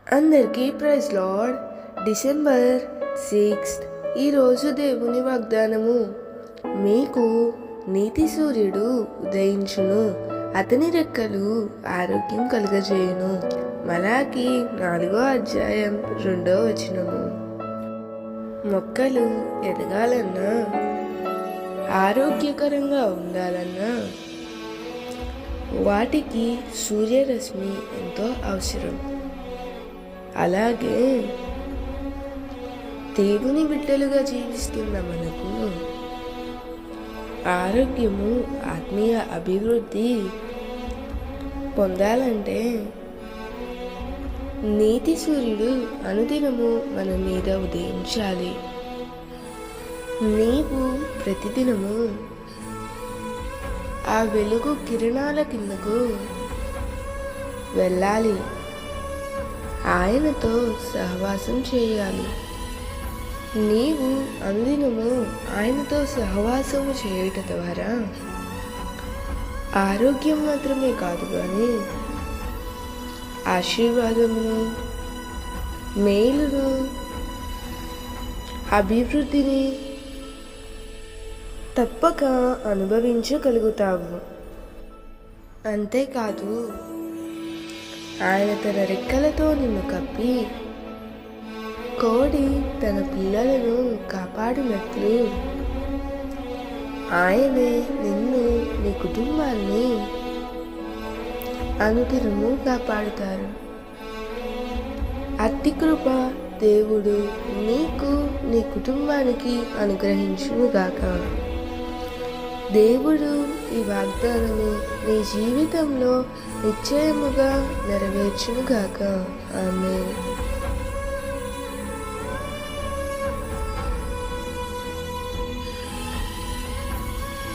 అందరికీ praise lord. December 6 ఈరోజు దేవుని వాగ్దానము. మీకు నీతి సూర్యుడు ఉదయించును, అతని రెక్కలు ఆరోగ్యం కలుగజేయును. మలాకి 4:2 మొక్కలు ఎదగాలన్నా, ఆరోగ్యకరంగా ఉండాలన్నా వాటికి సూర్యరశ్మి ఎంతో అవసరం. అలాగే దేవుని బిడ్డలుగా జీవిస్తున్న మనకు ఆరోగ్యము, ఆత్మీయ అభివృద్ధి పొందాలంటే నీతి సూర్యుడు అనుదినము మన మీద ఉదయించాలి. నీవు ప్రతిదినము ఆ వెలుగు కిరణాల కిందకు వెళ్ళాలి, ఆయనతో సహవాసం చేయాలి. నీవు అనుదినము ఆయనతో సహవాసము చేయట ద్వారా ఆరోగ్యం మాత్రమే కాదు కానీ ఆశీర్వాదమును, మేలును, అభివృద్ధిని తప్పక అనుభవించగలుగుతావు. అంతేకాదు, ఆయన తన రెక్కలతో నిన్ను కప్పి కోడి తన పిల్లలను కాపాడినట్లు ఆయనే నిన్ను, నీ కుటుంబాన్ని అనుదినము కాపాడుతారు. అట్టి కృప దేవుడు నీకు, నీ కుటుంబానికి అనుగ్రహించునుగాక. దేవుడు ఈ వాగ్దానము నీ జీవితంలో నిశ్చయముగా నెరవేర్చునుగాక. ఆమేన్.